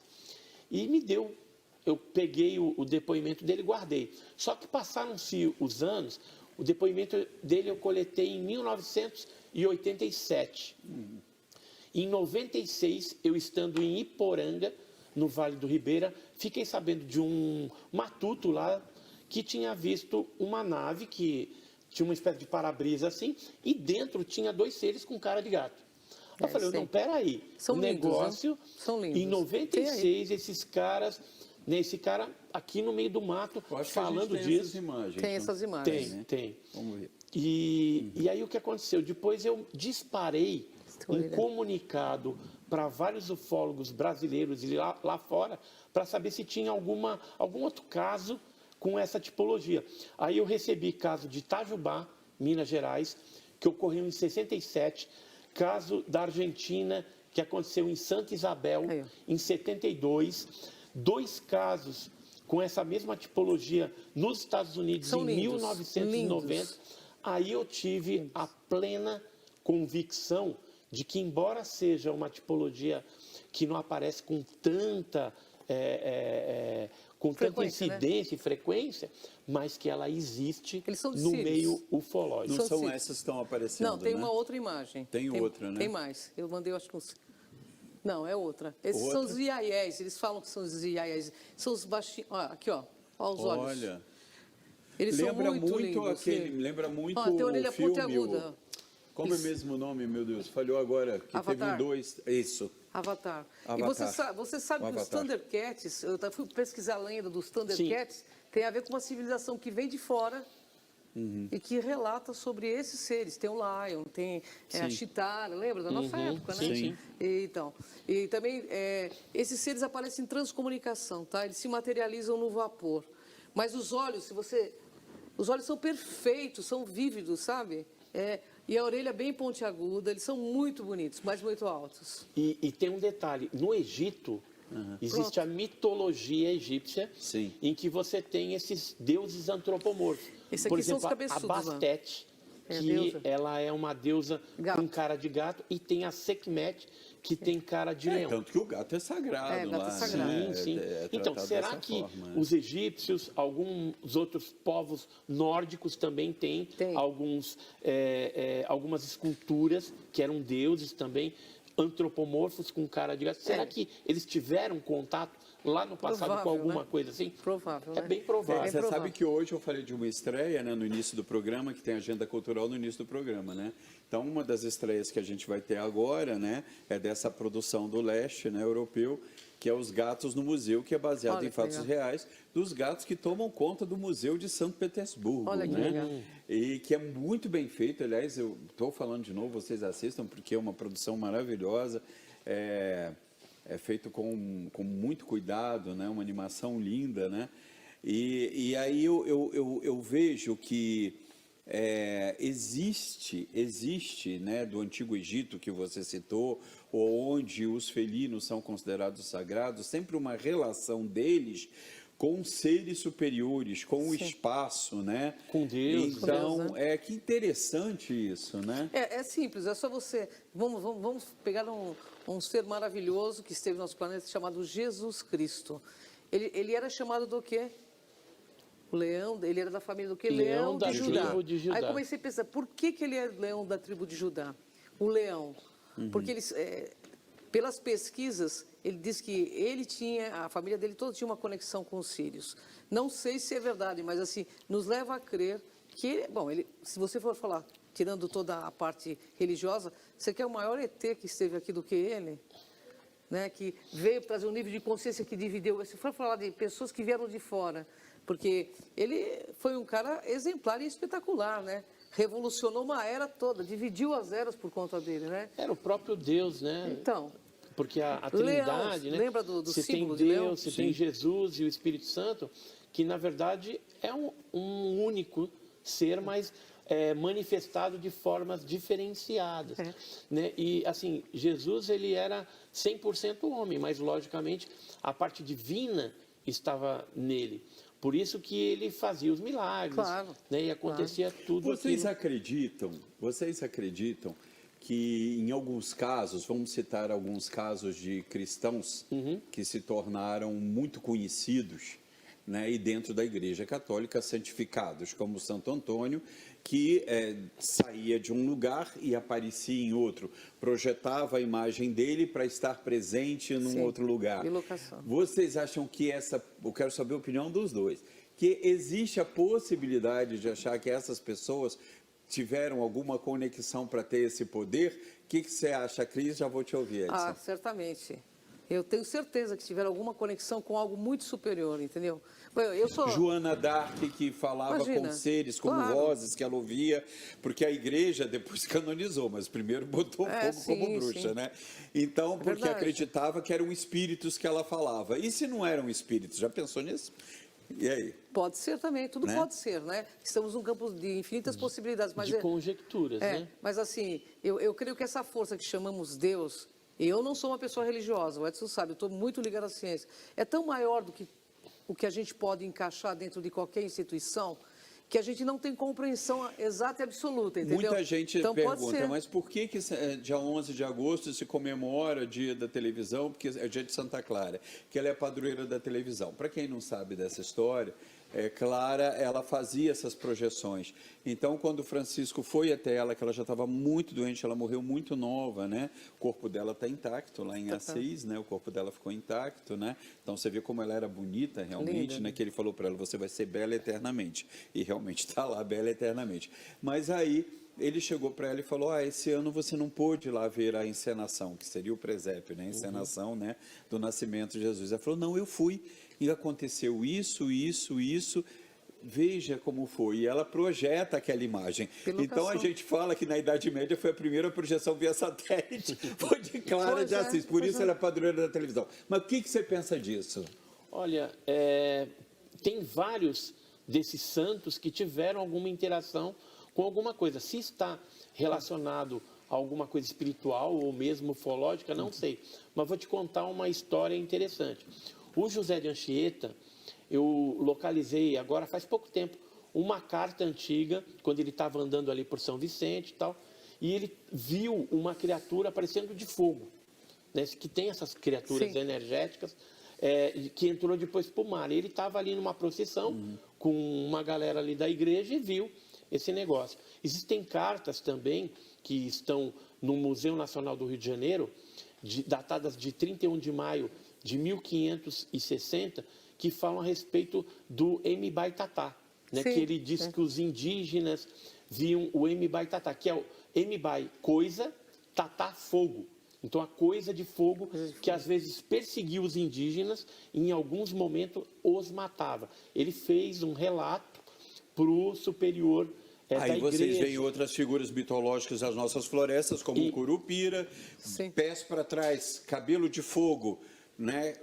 e me deu. Eu peguei o depoimento dele e guardei. Só que passaram-se os anos, o depoimento dele eu coletei em 1987. Em 96, eu estando em Iporanga, no Vale do Ribeira, fiquei sabendo de um matuto lá que tinha visto uma nave que tinha uma espécie de para-brisa assim, e dentro tinha 2 seres com cara de gato. Eu falei, não, peraí, São o lindos, negócio, né? São lindos. Em 96, esses caras, esse cara aqui no meio do mato, falando disso. Essas imagens, tem essas imagens. Tem. Vamos ver. E aí o que aconteceu? Depois eu disparei um comunicado para vários ufólogos brasileiros e lá fora, para saber se tinha algum outro caso com essa tipologia. Aí eu recebi caso de Itajubá, Minas Gerais, que ocorreu em 67, caso da Argentina, que aconteceu em Santa Isabel, em 72, 2 casos com essa mesma tipologia nos Estados Unidos em 1990. Lindos. Aí eu tive a plena convicção de que, embora seja uma tipologia que não aparece com tanta incidência, né? E frequência, mas que ela existe no meio ufológico. Não são essas que estão aparecendo, não, tem, né? Uma outra imagem. Tem outra, né? Tem mais. Eu mandei, acho que uns... Não, é outra. Esses são os iaiés, eles falam que são os iaiés. São os baixinhos. Aqui, ó os olhos. Olha. Eles lembra são muito lindos. Lembra muito tem a orelha o filme... pontiaguda. Como é mesmo o nome, meu Deus? Falhou agora, que Avatar. teve 2... Isso. Avatar. E você sabe que os Thundercats, eu fui pesquisar a lenda dos Thundercats, tem a ver com uma civilização que vem de fora e que relata sobre esses seres. Tem o Lion, tem a Chitara, lembra da nossa época, né? Sim. E também esses seres aparecem em transcomunicação, tá? Eles se materializam no vapor. Mas os olhos, os olhos são perfeitos, são vívidos, sabe? E a orelha bem pontiaguda, eles são muito bonitos, mas muito altos. E tem um detalhe, no Egito existe a mitologia egípcia, em que você tem esses deuses antropomorfos. Por exemplo, a Bastet, que ela é uma deusa com cara de gato, e tem a Sekhmet, que tem cara de leão. Tanto que o gato é sagrado lá. Sim. Então, será que os egípcios, alguns outros povos nórdicos também têm algumas esculturas que eram deuses também, antropomorfos com cara de gato? Será que eles tiveram contato lá no passado com alguma coisa assim? Provável, né? É bem provável. Você sabe que hoje eu falei de uma estreia, né, no início do programa, que tem agenda cultural no início do programa, né? Então, uma das estreias que a gente vai ter agora, né, é dessa produção do leste, né, europeu, que é Os Gatos no Museu, que é baseado em fatos reais, dos gatos que tomam conta do Museu de São Petersburgo. Olha que legal. E que é muito bem feito. Aliás, eu estou falando de novo, vocês assistam, porque é uma produção maravilhosa. É feito com muito cuidado, né? Uma animação linda, né? E aí eu vejo que existe, né, do Antigo Egito que você citou, onde os felinos são considerados sagrados, sempre uma relação deles com seres superiores, com o espaço, né? Com Deus. Então, com Deus, né? Que interessante isso, né? É simples, é só você... Vamos pegar um ser maravilhoso que esteve no nosso planeta, chamado Jesus Cristo. Ele era chamado do quê? O leão, ele era da família do quê? Leão da de Judá. tribo de Judá. Aí comecei a pensar, por que ele é leão da tribo de Judá? O leão. Porque eles... pelas pesquisas, ele diz que a família dele toda tinha uma conexão com os sírios. Não sei se é verdade, mas assim, nos leva a crer que, se você for falar tirando toda a parte religiosa, você quer o maior ET que esteve aqui do que ele? Né, que veio trazer um nível de consciência que dividiu. Se for falar de pessoas que vieram de fora, porque ele foi um cara exemplar e espetacular, né? Revolucionou uma era toda, dividiu as eras por conta dele, né? Era o próprio Deus, né? Então, porque a Trindade, Leão, né? lembra do você símbolo tem de leão? Deus, você tem Jesus e o Espírito Santo, que na verdade é um único ser, mas manifestado de formas diferenciadas, né? E assim, Jesus ele era 100% homem, mas logicamente a parte divina estava nele. Por isso que ele fazia os milagres, Claro, né? E acontecia tudo Vocês aquilo. acreditam que em alguns casos, vamos citar alguns casos de cristãos que se tornaram muito conhecidos, né, e dentro da Igreja Católica santificados, como Santo Antônio, que saía de um lugar e aparecia em outro, projetava a imagem dele para estar presente num outro lugar. Bilocação. Vocês acham que eu quero saber a opinião dos dois, que existe a possibilidade de achar que essas pessoas tiveram alguma conexão para ter esse poder? O que você acha, Cris? Já vou te ouvir, Edson. Ah, certamente. Eu tenho certeza que tiveram alguma conexão com algo muito superior, entendeu? Eu sou... Joana d'Arc, que falava com seres como vozes que ela ouvia, porque a igreja depois canonizou, mas primeiro botou fogo como bruxa, né? Então, porque acreditava que eram espíritos que ela falava. E se não eram espíritos? Já pensou nisso? E aí? Pode ser também, tudo pode ser, né? Estamos num campo de infinitas possibilidades. Mas de conjecturas, né? Mas assim, eu creio que essa força que chamamos Deus, e eu não sou uma pessoa religiosa, o Edson sabe, eu estou muito ligado à ciência, é tão maior do que o que a gente pode encaixar dentro de qualquer instituição, que a gente não tem compreensão exata e absoluta, entendeu? Muita gente então, pergunta, mas por que dia 11 de agosto se comemora o dia da televisão? Porque é o dia de Santa Clara, que ela é a padroeira da televisão. Para quem não sabe dessa história, Clara, ela fazia essas projeções. Então, quando Francisco foi até ela, que ela já estava muito doente, ela morreu muito nova, né? O corpo dela está intacto lá em Assis, né? O corpo dela ficou intacto, né? Então, você vê como ela era bonita realmente, linda, né? Que ele falou para ela, você vai ser bela eternamente. E realmente está lá, bela eternamente. Mas aí, ele chegou para ela e falou, esse ano você não pôde ir lá ver a encenação, que seria o presépio, né? A encenação, né? Do nascimento de Jesus. Ela falou, não, eu fui. E aconteceu isso, veja como foi. E ela projeta aquela imagem. Então, a gente fala que na Idade Média foi a primeira projeção via satélite, foi de Clara de Assis, por isso ela é padroeira da televisão. Mas o que você pensa disso? Olha, tem vários desses santos que tiveram alguma interação com alguma coisa. Se está relacionado a alguma coisa espiritual ou mesmo ufológica, não sei. Mas vou te contar uma história interessante. O José de Anchieta, eu localizei agora faz pouco tempo uma carta antiga, quando ele estava andando ali por São Vicente e tal, e ele viu uma criatura aparecendo de fogo, né, que tem essas criaturas energéticas, que entrou depois para o mar. Ele estava ali numa procissão com uma galera ali da igreja e viu esse negócio. Existem cartas também que estão no Museu Nacional do Rio de Janeiro, datadas de 31 de maio de 1560, que falam a respeito do Embaitatá, né? Que ele diz que os indígenas viam o Embaitatá, que é o Embai, coisa, tatá, fogo. Então, a coisa de fogo que às vezes perseguia os indígenas e em alguns momentos os matava. Ele fez um relato para o superior Aí vocês veem outras figuras mitológicas das nossas florestas, como o Curupira, pés para trás, cabelo de fogo, né?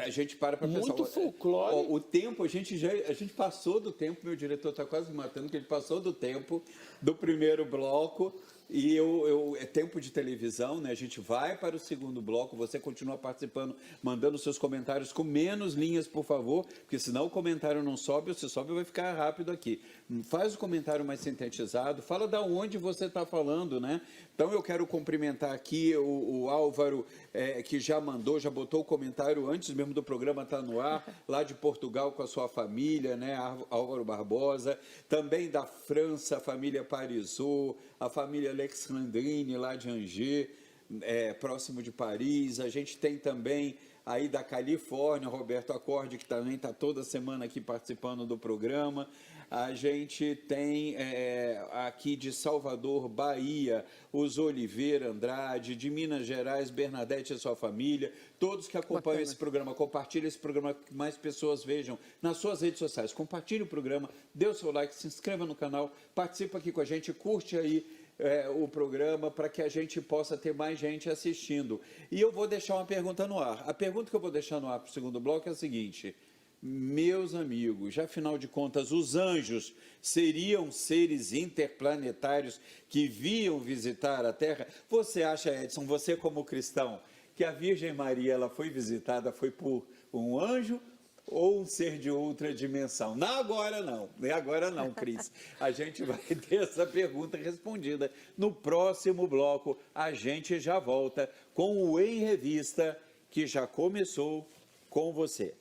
A gente para pensar. Muito folclore. O tempo, a gente passou do tempo, meu diretor está quase me matando, que ele passou do tempo do primeiro bloco. E é tempo de televisão, né? A gente vai para o segundo bloco, você continua participando, mandando seus comentários com menos linhas, por favor, porque senão o comentário não sobe, ou se sobe vai ficar rápido aqui. Faz o comentário mais sintetizado, fala da onde você está falando, né? Então eu quero cumprimentar aqui o Álvaro, que já botou o comentário antes mesmo do programa estar no ar, lá de Portugal com a sua família, né? Álvaro Barbosa, também da França, a família Parisot, a família Alexandrine, lá de Angers, próximo de Paris. A gente tem também aí da Califórnia, Roberto Acorde, que também está toda semana aqui participando do programa. A gente tem aqui de Salvador, Bahia, os Oliveira Andrade, de Minas Gerais, Bernadette e sua família, todos que acompanham esse programa, compartilhem esse programa, que mais pessoas vejam nas suas redes sociais. Compartilhe o programa, dê o seu like, se inscreva no canal, participa aqui com a gente, curte aí o programa para que a gente possa ter mais gente assistindo. E eu vou deixar uma pergunta no ar. A pergunta que eu vou deixar no ar para o segundo bloco é a seguinte: meus amigos, afinal de contas, os anjos seriam seres interplanetários que vinham visitar a Terra? Você acha, Edson, você como cristão, que a Virgem Maria ela foi visitada, foi por um anjo ou um ser de outra dimensão? Não, agora não, Cris. A gente vai ter essa pergunta respondida no próximo bloco. A gente já volta com o Em Revista, que já começou com você.